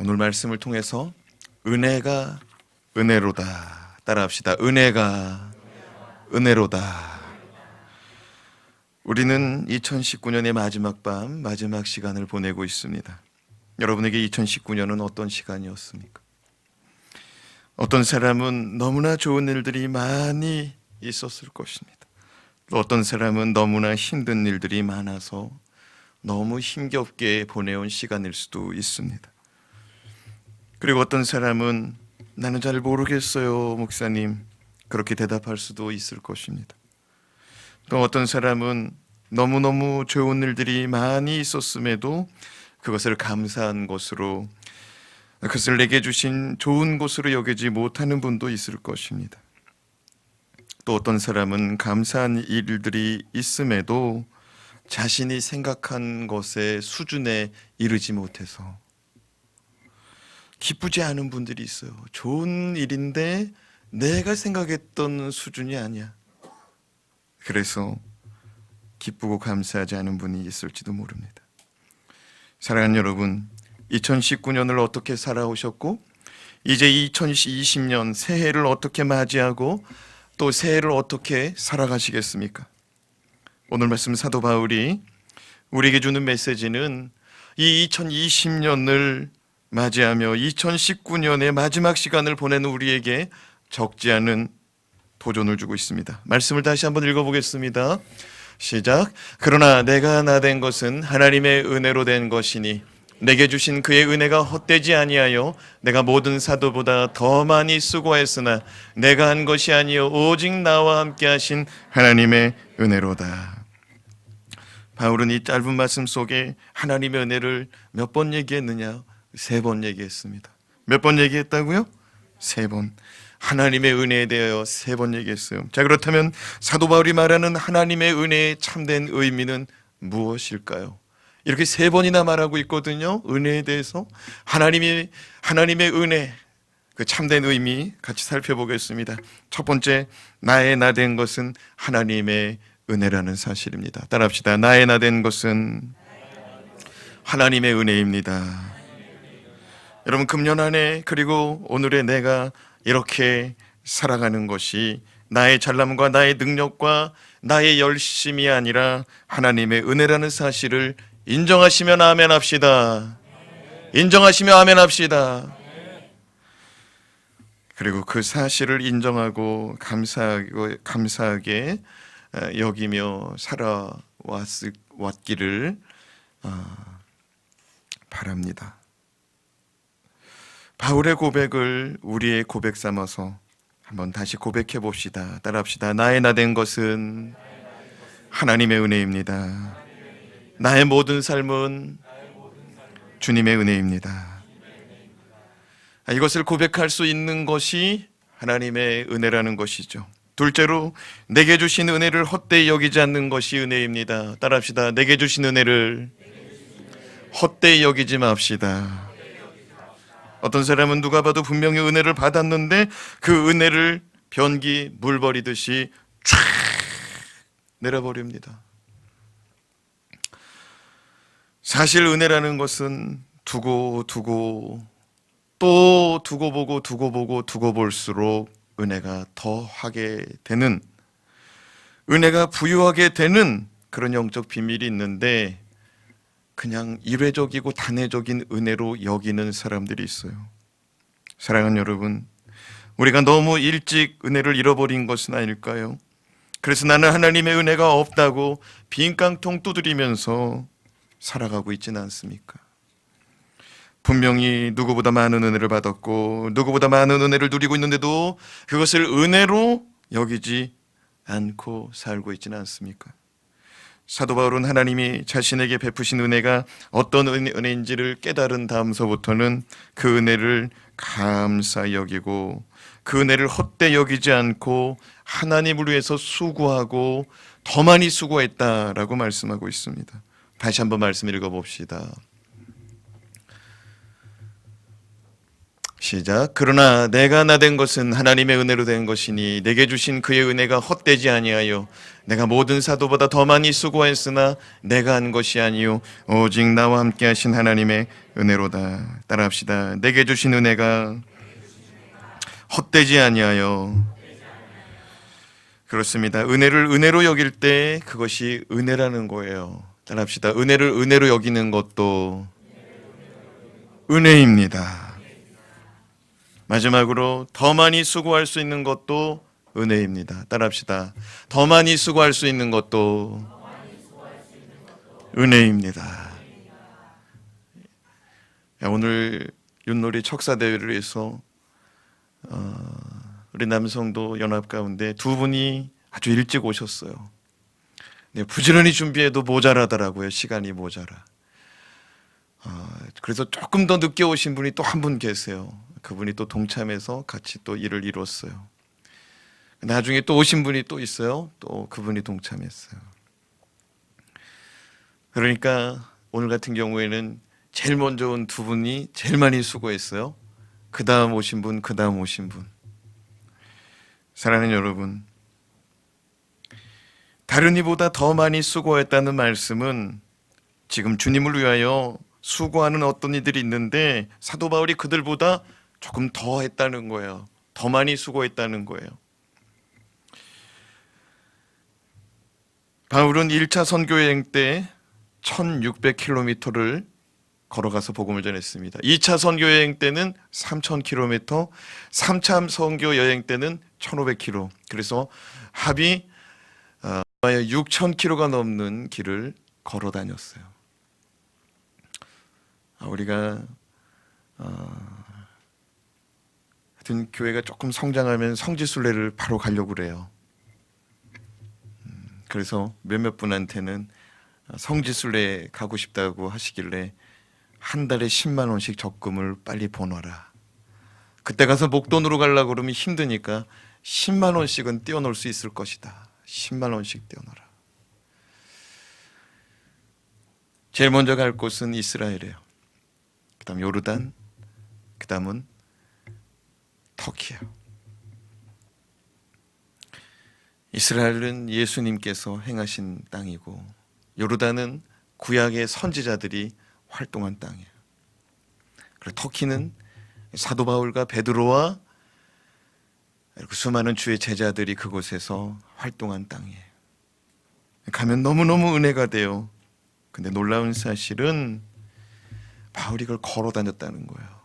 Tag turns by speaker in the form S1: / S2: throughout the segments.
S1: 오늘 말씀을 통해서 은혜가 은혜로다. 따라합시다. 은혜가 은혜로다. 우리는 2019년의 마지막 밤, 마지막 시간을 보내고 있습니다. 여러분에게 2019년은 어떤 시간이었습니까? 어떤 사람은 너무나 좋은 일들이 많이 있었을 것입니다. 또 어떤 사람은 너무나 힘든 일들이 많아서 너무 힘겹게 보내온 시간일 수도 있습니다. 그리고 어떤 사람은 나는 잘 모르겠어요, 목사님. 그렇게 대답할 수도 있을 것입니다. 또 어떤 사람은 너무너무 좋은 일들이 많이 있었음에도 그것을 감사한 것으로, 그것을 내게 주신 좋은 것으로 여기지 못하는 분도 있을 것입니다. 또 어떤 사람은 감사한 일들이 있음에도 자신이 생각한 것의 수준에 이르지 못해서 기쁘지 않은 분들이 있어요. 좋은 일인데 내가 생각했던 수준이 아니야. 그래서 기쁘고 감사하지 않은 분이 있을지도 모릅니다. 사랑하는 여러분, 2019년을 어떻게 살아오셨고 이제 2020년 새해를 어떻게 맞이하고 또 새해를 어떻게 살아가시겠습니까? 오늘 말씀 사도 바울이 우리에게 주는 메시지는 이 2020년을 맞이하며 2019년의 마지막 시간을 보내는 우리에게 적지 않은 도전을 주고 있습니다. 말씀을 다시 한번 읽어보겠습니다. 시작. 그러나 내가 나된 것은 하나님의 은혜로 된 것이니 내게 주신 그의 은혜가 헛되지 아니하여 내가 모든 사도보다 더 많이 수고했으나 내가 한 것이 아니요 오직 나와 함께 하신 하나님의 은혜로다. 바울은 이 짧은 말씀 속에 하나님의 은혜를 몇 번 얘기했느냐? 3번 얘기했습니다. 몇 번 얘기했다고요? 3번. 하나님의 은혜에 대하여 3번 얘기했어요. 자, 그렇다면 사도 바울이 말하는 하나님의 은혜의 참된 의미는 무엇일까요? 이렇게 3번이나 말하고 있거든요. 은혜에 대해서 하나님의 은혜, 그 참된 의미 같이 살펴보겠습니다. 첫 번째, 나의 나된 것은 하나님의 은혜라는 사실입니다. 따라합시다. 나의 나된 것은 하나님의 은혜입니다. 여러분, 금년 한 해 그리고 오늘의 내가 이렇게 살아가는 것이 나의 잘남과 나의 능력과 나의 열심이 아니라 하나님의 은혜라는 사실을 인정하시면 아멘 합시다. 인정하시면 아멘 합시다. 그리고 그 사실을 인정하고 감사하게 여기며 살아왔기를 바랍니다. 바울의 고백을 우리의 고백 삼아서 한번 다시 고백해 봅시다. 따라합시다. 나의 나된 것은 하나님의 은혜입니다. 나의 모든 삶은 주님의 은혜입니다. 이것을 고백할 수 있는 것이 하나님의 은혜라는 것이죠. 둘째로, 내게 주신 은혜를 헛되이 여기지 않는 것이 은혜입니다. 따라합시다. 내게 주신 은혜를 헛되이 여기지 맙시다. 어떤 사람은 누가 봐도 분명히 은혜를 받았는데 그 은혜를 변기 물 버리듯이 쫙 내려버립니다. 사실 은혜라는 것은 두고 또 두고 보고 볼수록 은혜가 더하게 되는, 은혜가 부유하게 되는 그런 영적 비밀이 있는데 그냥 일회적이고 단회적인 은혜로 여기는 사람들이 있어요. 사랑하는 여러분, 우리가 너무 일찍 은혜를 잃어버린 것은 아닐까요? 그래서 나는 하나님의 은혜가 없다고 빈 깡통 두드리면서 살아가고 있지는 않습니까? 분명히 누구보다 많은 은혜를 받았고 누구보다 많은 은혜를 누리고 있는데도 그것을 은혜로 여기지 않고 살고 있지는 않습니까? 사도 바울은 하나님이 자신에게 베푸신 은혜가 어떤 은혜인지를 깨달은 다음서부터는 그 은혜를 감사히 여기고 그 은혜를 헛되이 여기지 않고 하나님을 위해서 수고하고 더 많이 수고했다라고 말씀하고 있습니다. 다시 한번 말씀 읽어봅시다. 시작. 그러나 내가 나 된 것은 하나님의 은혜로 된 것이니 내게 주신 그의 은혜가 헛되지 아니하여 내가 모든 사도보다 더 많이 수고했으나 내가 한 것이 아니요 오직 나와 함께 하신 하나님의 은혜로다. 따라합시다. 내게 주신 은혜가 헛되지 아니하여. 그렇습니다. 은혜를 은혜로 여길 때 그것이 은혜라는 거예요. 따라합시다. 은혜를 은혜로 여기는 것도 은혜입니다. 마지막으로 더 많이 수고할 수 있는 것도 은혜입니다. 따라합시다. 더 많이 수고할 수 있는 것도 은혜입니다. 오늘 윷놀이 척사대회를 위해서 우리 남성도 연합 가운데 두 분이 아주 일찍 오셨어요. 네, 부지런히 준비해도 모자라더라고요. 시간이 모자라. 그래서 조금 더 늦게 오신 분이 또 한 분 계세요. 그분이 또 동참해서 같이 또 일을 이뤘어요. 나중에 또 오신 분이 또 있어요. 또 그분이 동참했어요. 그러니까 오늘 같은 경우에는 제일 먼저 온 두 분이 제일 많이 수고했어요. 그 다음 오신 분, 그 다음 오신 분. 사랑하는 여러분, 다른 이보다 더 많이 수고했다는 말씀은 지금 주님을 위하여 수고하는 어떤 이들이 있는데 사도 바울이 그들보다 조금 더 했다는 거예요. 더 많이 수고했다는 거예요. 바울은 1차 선교여행 때 1600km를 걸어가서 복음을 전했습니다. 2차 선교여행 때는 3000km, 3차 선교여행 때는 1500km. 그래서 합이 6000km가 넘는 길을 걸어 다녔어요. 우리가 하여튼 교회가 조금 성장하면 성지순례를 바로 가려고 그래요. 그래서 몇몇 분한테는 성지순례 가고 싶다고 하시길래 한 달에 10만 원씩 적금을 빨리 버놔라. 그때 가서 목돈으로 가려고 그러면 힘드니까 10만 원씩은 떼어놓을 수 있을 것이다. 10만 원씩 떼어놓으라. 제일 먼저 갈 곳은 이스라엘이에요. 그 다음 요르단, 그 다음은 터키예요. 이스라엘은 예수님께서 행하신 땅이고 요르단은 구약의 선지자들이 활동한 땅이에요. 그리고 터키는 사도 바울과 베드로와 수많은 주의 제자들이 그곳에서 활동한 땅이에요. 가면 너무너무 은혜가 돼요. 근데 놀라운 사실은 바울이 그걸 걸어 다녔다는 거예요.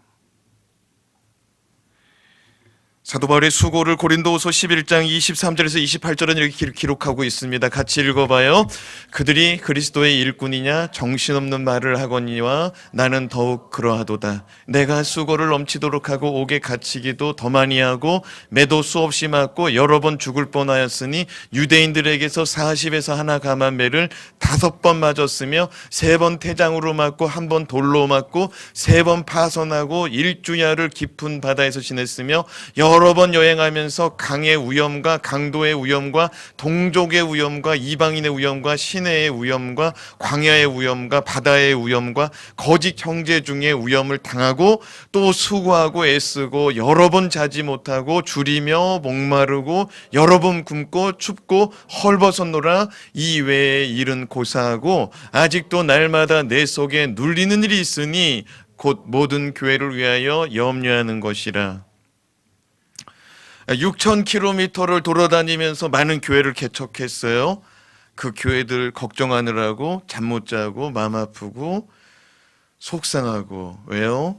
S1: 사도 바울의 수고를 고린도후서 11장 23절에서 28절은 이렇게 기록하고 있습니다. 같이 읽어봐요. 그들이 그리스도의 일꾼이냐 정신없는 말을 하거니와 나는 더욱 그러하도다. 내가 수고를 넘치도록 하고 옥에 갇히기도 더 많이 하고 매도 수없이 맞고 여러 번 죽을 뻔하였으니 유대인들에게서 40에서 하나 감한 매를 5번 맞았으며 3번 태장으로 맞고 1번 돌로 맞고 3번 파선하고 1주야를 깊은 바다에서 지냈으며 여러 번 여행하면서 강의 위험과 강도의 위험과 동족의 위험과 이방인의 위험과 시내의 위험과 광야의 위험과 바다의 위험과 거짓 형제 중의 위험을 당하고 또 수고하고 애쓰고 여러 번 자지 못하고 줄이며 목마르고 여러 번 굶고 춥고 헐벗었노라. 이 외의 일은 고사하고 아직도 날마다 내 속에 눌리는 일이 있으니 곧 모든 교회를 위하여 염려하는 것이라. 6000km를 돌아다니면서 많은 교회를 개척했어요. 그 교회들 걱정하느라고 잠 못 자고 마음 아프고 속상하고. 왜요?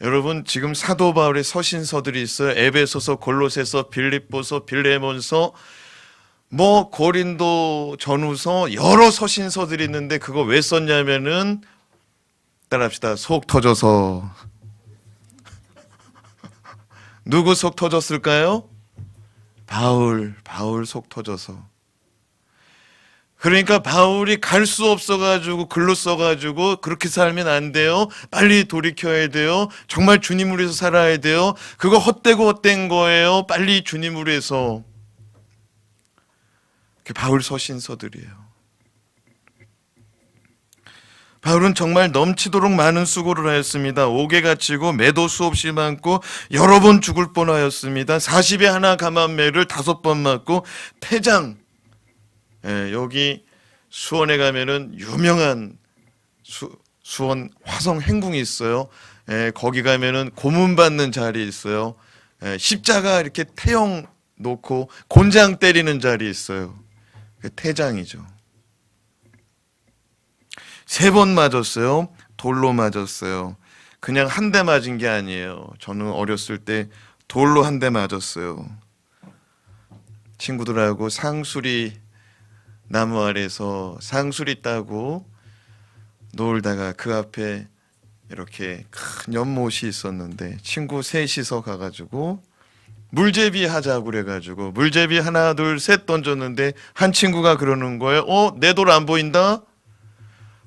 S1: 여러분 지금 사도 바울의 서신서들이 있어요. 에베소서, 골로새서, 빌립보서, 빌레몬서, 고린도 전후서 여러 서신서들이 있는데 그거 왜 썼냐면은 따라합시다. 속 터져서. 누구 속 터졌을까요? 바울 속 터져서. 그러니까 바울이 갈 수 없어가지고 글로 써가지고 그렇게 살면 안 돼요. 빨리 돌이켜야 돼요. 정말 주님을 위해서 살아야 돼요. 그거 헛되고 헛된 거예요. 빨리 주님을 위해서. 그게 바울 서신서들이에요. 바울은 정말 넘치도록 많은 수고를 하였습니다. 옥에 갇히고 매도 수없이 많고 여러 번 죽을 뻔하였습니다. 40에 하나 감한매를 5번 맞고 태장. 여기 수원에 가면은 유명한 수원 화성 행궁이 있어요. 거기 가면은 고문 받는 자리 있어요. 십자가 이렇게 태형 놓고 곤장 때리는 자리 있어요. 태장이죠. 3번 맞았어요. 돌로 맞았어요. 그냥 한 대 맞은 게 아니에요. 저는 어렸을 때 돌로 한 대 맞았어요. 친구들하고 상수리 나무 아래서 상수리 따고 놀다가 그 앞에 이렇게 큰 연못이 있었는데 친구 셋이서 가가지고 물제비 하자고 그래가지고 물제비 하나 둘 셋 던졌는데 한 친구가 그러는 거예요. 내 돌 안 보인다?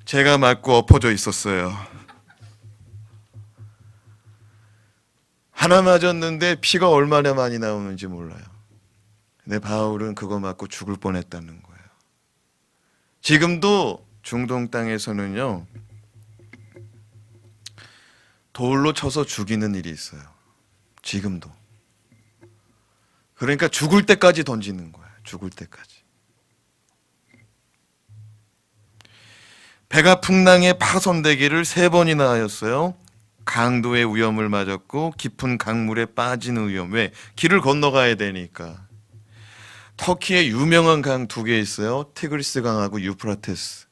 S1: 제가 맞고 엎어져 있었어요. 하나 맞았는데 피가 얼마나 많이 나오는지 몰라요. 근데 바울은 그거 맞고 죽을 뻔했다는 거예요. 지금도 중동 땅에서는요, 돌로 쳐서 죽이는 일이 있어요. 지금도. 그러니까 죽을 때까지 던지는 거예요. 죽을 때까지. 배가 풍랑에 파손되기를 3번이나 하였어요. 강도의 위험을 맞았고 깊은 강물에 빠지는 위험. 왜? 길을 건너가야 되니까. 터키에 유명한 강 2개 있어요. 티그리스 강하고 유프라테스.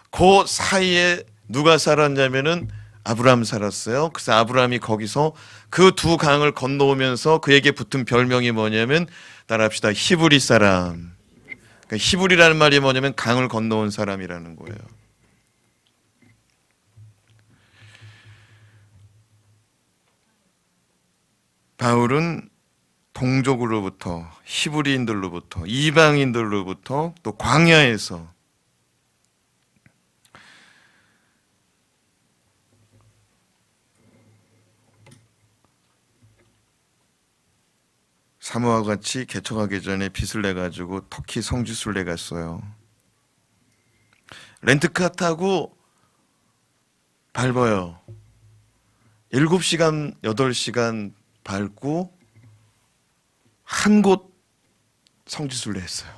S1: 그 사이에 누가 살았냐면은 아브라함 살았어요. 그래서 아브라함이 거기서 그 2 강을 건너오면서 그에게 붙은 별명이 뭐냐면 따라합시다. 히브리 사람. 그러니까 히브리라는 말이 뭐냐면 강을 건너온 사람이라는 거예요. 바울은 동족으로부터 히브리인들로부터 이방인들로부터 또 광야에서 사모와 같이 개척하기 전에 빚을 내가지고 터키 성지순례 갔어요. 렌트카 타고 밟아요. 7시간, 8시간 밟고 한 곳 성지순례 했어요.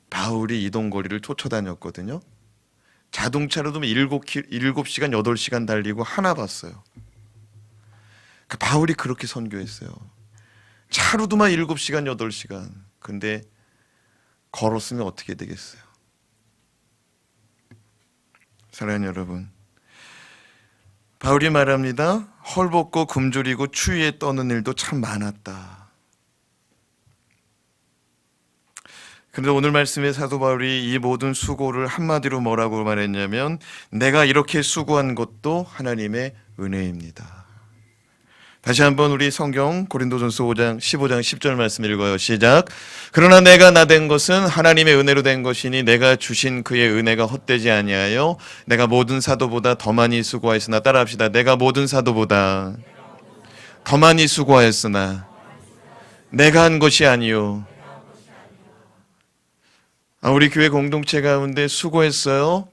S1: 바울이 이동거리를 쫓아다녔거든요. 자동차로도 7시간, 8시간 달리고 하나 봤어요. 바울이 그렇게 선교했어요. 차로도만 7시간, 8시간. 근데 걸었으면 어떻게 되겠어요? 사랑하는 여러분, 바울이 말합니다. 헐벗고 굶주리고 추위에 떠는 일도 참 많았다. 그런데 오늘 말씀에 사도 바울이 이 모든 수고를 한마디로 뭐라고 말했냐면 내가 이렇게 수고한 것도 하나님의 은혜입니다. 다시 한번 우리 성경 고린도전서 5장 15장 10절 말씀 읽어요. 시작. 그러나 내가 나된 것은 하나님의 은혜로 된 것이니 내가 주신 그의 은혜가 헛되지 아니하여 내가 모든 사도보다 더 많이 수고하였으나 따라합시다. 내가 모든 사도보다 더 많이 수고하였으나 내가 한 것이 아니요. 우리 교회 공동체 가운데 수고했어요.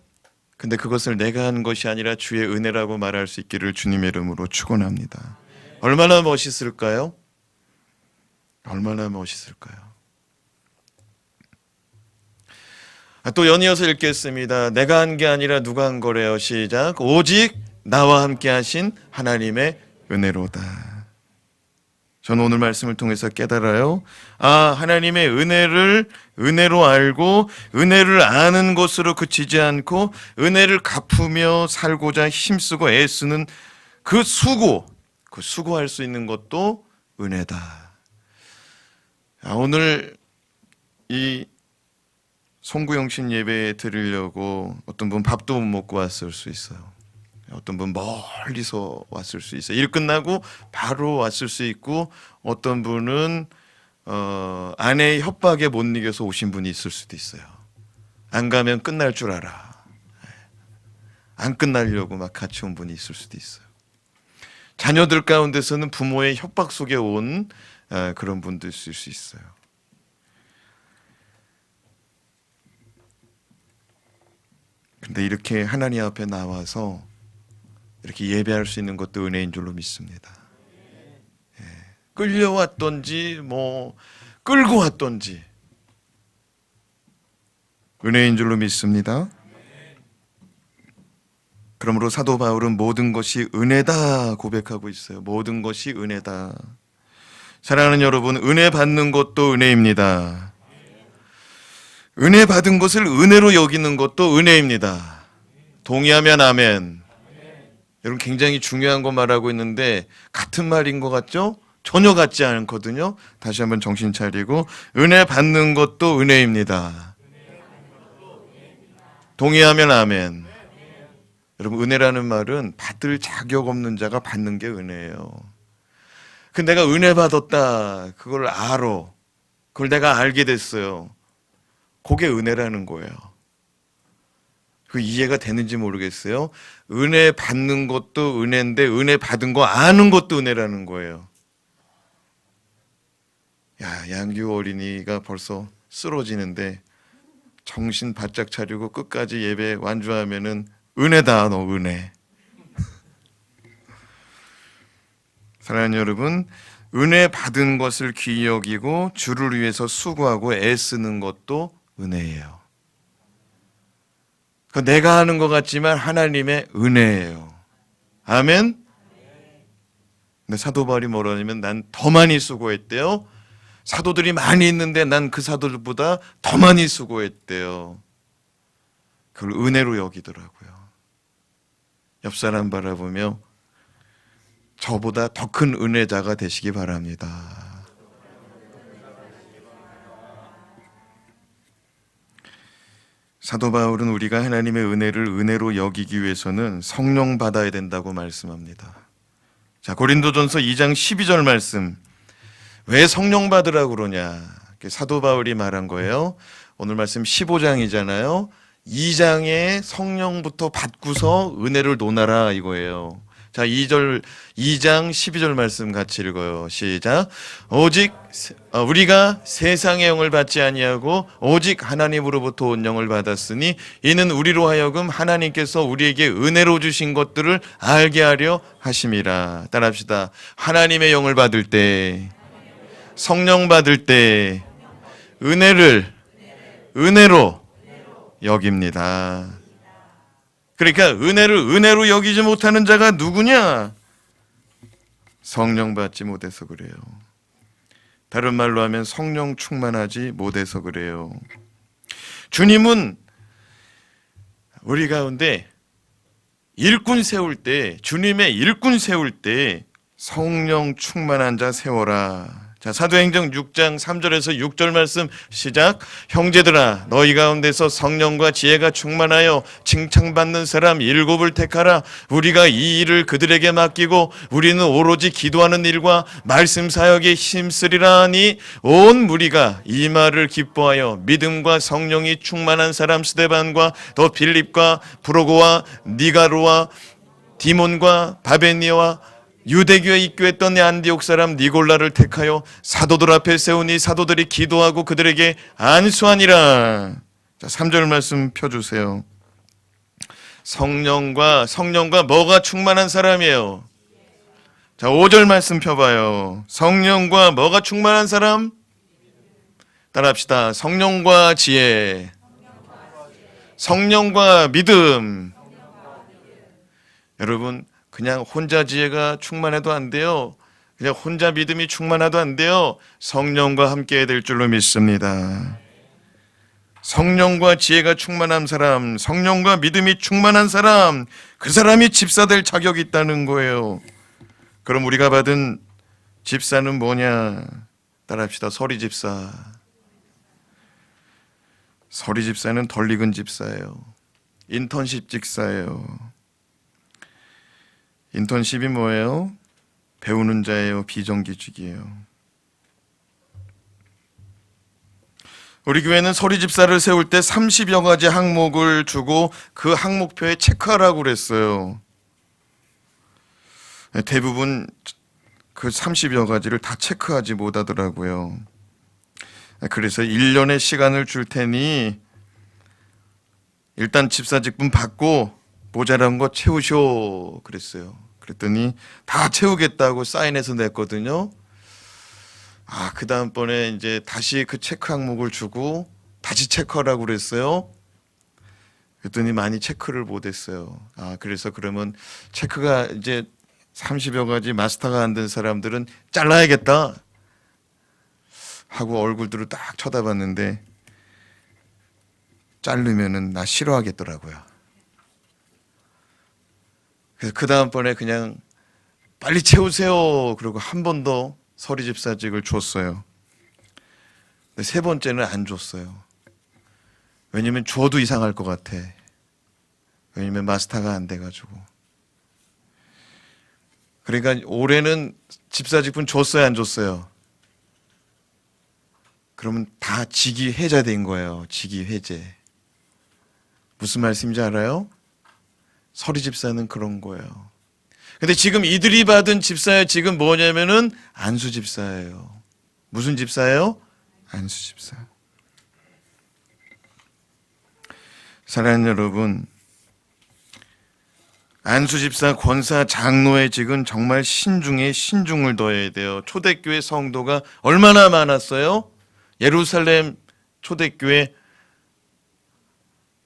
S1: 근데 그것을 내가 한 것이 아니라 주의 은혜라고 말할 수 있기를 주님의 이름으로 축원합니다. 얼마나 멋있을까요? 얼마나 멋있을까요? 또 연이어서 읽겠습니다. 내가 한 게 아니라 누가 한 거래요? 시작. 오직 나와 함께 하신 하나님의 은혜로다. 저는 오늘 말씀을 통해서 깨달아요. 하나님의 은혜를 은혜로 알고 은혜를 아는 것으로 그치지 않고 은혜를 갚으며 살고자 힘쓰고 애쓰는 그 수고할 수 있는 것도 은혜다. 오늘 이 송구영신 예배 드리려고 어떤 분 밥도 못 먹고 왔을 수 있어요. 어떤 분 멀리서 왔을 수 있어요. 일 끝나고 바로 왔을 수 있고 어떤 분은 아내의 협박에 못 이겨서 오신 분이 있을 수도 있어요. 안 가면 끝날 줄 알아. 안 끝나려고 막 같이 온 분이 있을 수도 있어요. 자녀들 가운데서는 부모의 협박 속에 온 그런 분도 있을 수 있어요. 근데 이렇게 하나님 앞에 나와서 이렇게 예배할 수 있는 것도 은혜인 줄로 믿습니다. 끌려왔던지 뭐 끌고 왔던지 은혜인 줄로 믿습니다. 그러므로 사도 바울은 모든 것이 은혜다 고백하고 있어요. 모든 것이 은혜다. 사랑하는 여러분, 은혜 받는 것도 은혜입니다. 은혜 받은 것을 은혜로 여기는 것도 은혜입니다. 동의하면 아멘. 여러분, 굉장히 중요한 거 말하고 있는데 같은 말인 것 같죠? 전혀 같지 않거든요. 다시 한번 정신 차리고, 은혜 받는 것도 은혜입니다. 동의하면 아멘. 여러분, 은혜라는 말은 받을 자격 없는 자가 받는 게 은혜예요. 근데 내가 은혜 받았다, 그걸 알아. 그걸 내가 알게 됐어요. 그게 은혜라는 거예요. 그 이해가 되는지 모르겠어요. 은혜 받는 것도 은혜인데 은혜 받은 거 아는 것도 은혜라는 거예요. 야, 양규 어린이가 벌써 쓰러지는데 정신 바짝 차리고 끝까지 예배 완주하면은 은혜다, 너 은혜. 사랑하는 여러분, 은혜 받은 것을 귀히 여기고 주를 위해서 수고하고 애쓰는 것도 은혜예요. 내가 하는 것 같지만 하나님의 은혜예요. 아멘? 근데 사도 바울이 뭐라냐면 난 더 많이 수고했대요. 사도들이 많이 있는데 난 그 사도들보다 더 많이 수고했대요. 그걸 은혜로 여기더라고요. 옆 사람 바라보며 저보다 더 큰 은혜자가 되시기 바랍니다. 사도 바울은 우리가 하나님의 은혜를 은혜로 여기기 위해서는 성령 받아야 된다고 말씀합니다. 자, 고린도전서 2장 12절 말씀. 왜 성령 받으라고 그러냐? 사도 바울이 말한 거예요. 오늘 말씀 15장이잖아요. 2장에 성령부터 받고서 은혜를 논하라 이거예요. 자, 2장 12절 말씀 같이 읽어요. 시작. 오직 우리가 세상의 영을 받지 아니하고 오직 하나님으로부터 온 영을 받았으니 이는 우리로 하여금 하나님께서 우리에게 은혜로 주신 것들을 알게 하려 하심이라. 따라합시다. 하나님의 영을 받을 때, 성령 받을 때 은혜를 은혜로 여깁니다. 그러니까 은혜를 은혜로 여기지 못하는 자가 누구냐? 성령 받지 못해서 그래요. 다른 말로 하면 성령 충만하지 못해서 그래요. 주님은 우리 가운데 일꾼 세울 때, 주님의 일꾼 세울 때 성령 충만한 자 세워라. 자, 사도행전 6장 3절에서 6절 말씀 시작. 형제들아, 너희 가운데서 성령과 지혜가 충만하여 칭찬받는 사람 7을 택하라. 우리가 이 일을 그들에게 맡기고 우리는 오로지 기도하는 일과 말씀 사역에 힘쓰리라 하니 온 무리가 이 말을 기뻐하여 믿음과 성령이 충만한 사람 스데반과 더 빌립과 브로고와 니가로와 디몬과 바베니와 유대교에 입교했던 안디옥 사람 니골라를 택하여 사도들 앞에 세우니 사도들이 기도하고 그들에게 안수하니라. 자, 3절 말씀 펴주세요. 성령과 뭐가 충만한 사람이에요? 자, 5절 말씀 펴봐요. 성령과 뭐가 충만한 사람? 따라합시다. 성령과 지혜, 성령과 믿음. 여러분, 그냥 혼자 지혜가 충만해도 안 돼요. 그냥 혼자 믿음이 충만해도 안 돼요. 성령과 함께 해야 될 줄로 믿습니다. 성령과 지혜가 충만한 사람, 성령과 믿음이 충만한 사람, 그 사람이 집사 될 자격이 있다는 거예요. 그럼 우리가 받은 집사는 뭐냐? 따라합시다. 서리 집사. 서리 집사는 덜 익은 집사예요. 인턴십 집사예요. 인턴십이 뭐예요? 배우는 자예요. 비정규직이에요. 우리 교회는 서리 집사를 세울 때 30여 가지 항목을 주고 그 항목표에 체크하라고 그랬어요. 대부분 그 30여 가지를 다 체크하지 못하더라고요. 그래서 1년의 시간을 줄 테니 일단 집사직분 받고 모자란 거 채우쇼 그랬어요. 그랬더니 다 채우겠다고 사인해서 냈거든요. 그 다음번에 이제 다시 그 체크 항목을 주고 다시 체크하라고 그랬어요. 그랬더니 많이 체크를 못했어요. 그래서 그러면 체크가 이제 30여 가지 마스터가 안 된 사람들은 잘라야겠다 하고 얼굴들을 딱 쳐다봤는데 자르면은 나 싫어하겠더라고요. 그래서 그 다음번에 그냥 빨리 채우세요 그러고 한 번 더 서리 집사직을 줬어요. 근데 세 번째는 안 줬어요. 왜냐면 줘도 이상할 것 같아. 왜냐면 마스터가 안 돼가지고. 그러니까 올해는 집사직분 줬어요, 안 줬어요? 그러면 다 직위 해제된 거예요. 직위 해제. 무슨 말씀인지 알아요? 서리 집사는 그런 거예요. 근데 지금 이들이 받은 집사의 직은 뭐냐면은 안수 집사예요. 무슨 집사예요? 안수 집사. 사랑하는 여러분, 안수 집사, 권사, 장로의 직은 정말 신중에 신중을 더해야 돼요. 초대교회 성도가 얼마나 많았어요? 예루살렘 초대교회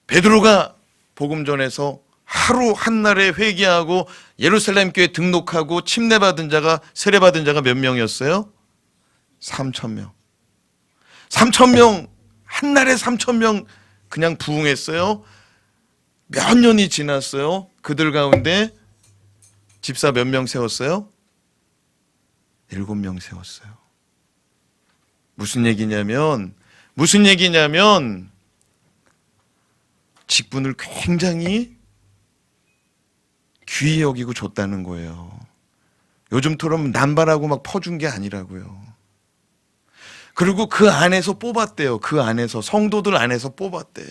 S1: 베드로가 복음 전해서 하루 한날에 회개하고 예루살렘 교회 등록하고 침례받은 자가 세례받은 자가 몇 명이었어요? 3,000명. 3,000명 한날에 3,000명 그냥 부흥했어요. 몇 년이 지났어요. 그들 가운데 집사 몇 명 세웠어요? 7명 세웠어요. 무슨 얘기냐면 직분을 굉장히 귀히 여기고 줬다는 거예요. 요즘처럼 남발하고 막 퍼준 게 아니라고요. 그리고 그 안에서 뽑았대요. 그 안에서 성도들 안에서 뽑았대.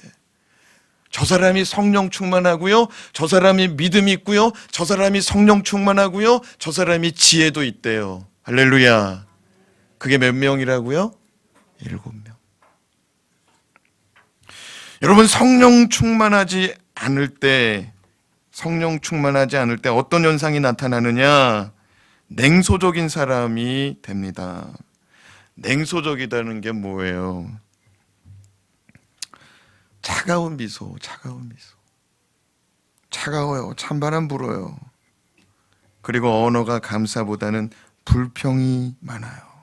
S1: 저 사람이 성령 충만하고요. 저 사람이 믿음 있고요. 저 사람이 성령 충만하고요. 저 사람이 지혜도 있대요. 할렐루야. 그게 몇 명이라고요? 7명. 여러분, 성령 충만하지 않을 때 어떤 현상이 나타나느냐? 냉소적인 사람이 됩니다. 냉소적이라는 게 뭐예요? 차가운 미소. 차가워요. 찬바람 불어요. 그리고 언어가 감사보다는 불평이 많아요.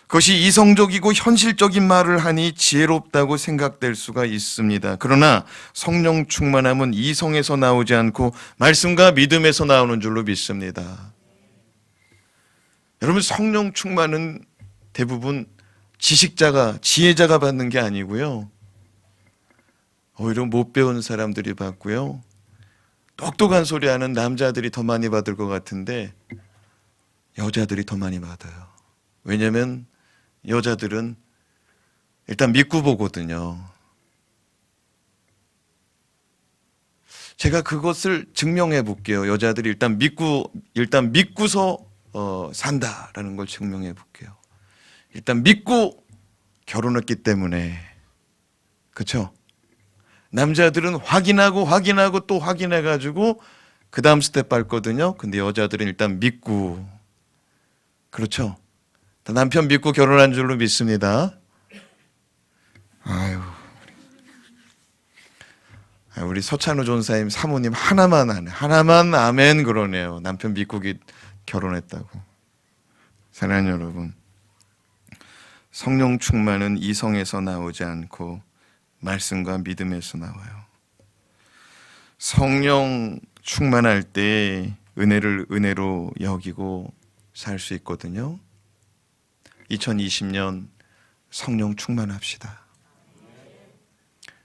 S1: 그것이 이성적이고 현실적인 말을 하니 지혜롭다고 생각될 수가 있습니다. 그러나 성령 충만함은 이성에서 나오지 않고 말씀과 믿음에서 나오는 줄로 믿습니다. 여러분, 성령 충만은 대부분 지혜자가 받는 게 아니고요. 오히려 못 배운 사람들이 받고요. 똑똑한 소리 하는 남자들이 더 많이 받을 것 같은데 여자들이 더 많이 받아요. 왜냐하면 여자들은 일단 믿고 보거든요. 제가 그것을 증명해 볼게요. 여자들이 일단 믿고서 산다라는 걸 증명해 볼게요. 일단 믿고 결혼했기 때문에. 그렇죠? 남자들은 확인하고 또 확인해가지고 그 다음 스텝 밟거든요. 근데 여자들은 일단 믿고. 그렇죠? 남편 믿고 결혼한 줄로 믿습니다. 우리 서찬우 전사님 사모님 하나만 아멘 그러네요. 남편 믿고 결혼했다고. 사랑하는 여러분, 성령 충만은 이성에서 나오지 않고 말씀과 믿음에서 나와요. 성령 충만할 때 은혜를 은혜로 여기고 살 수 있거든요. 2020년 성령 충만합시다.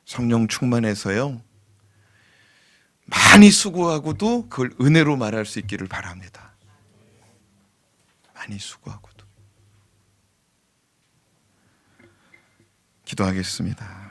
S1: 성령 충만해서요, 많이 수고하고도 그걸 은혜로 말할 수 있기를 바랍니다. 많이 수고하고도. 기도하겠습니다.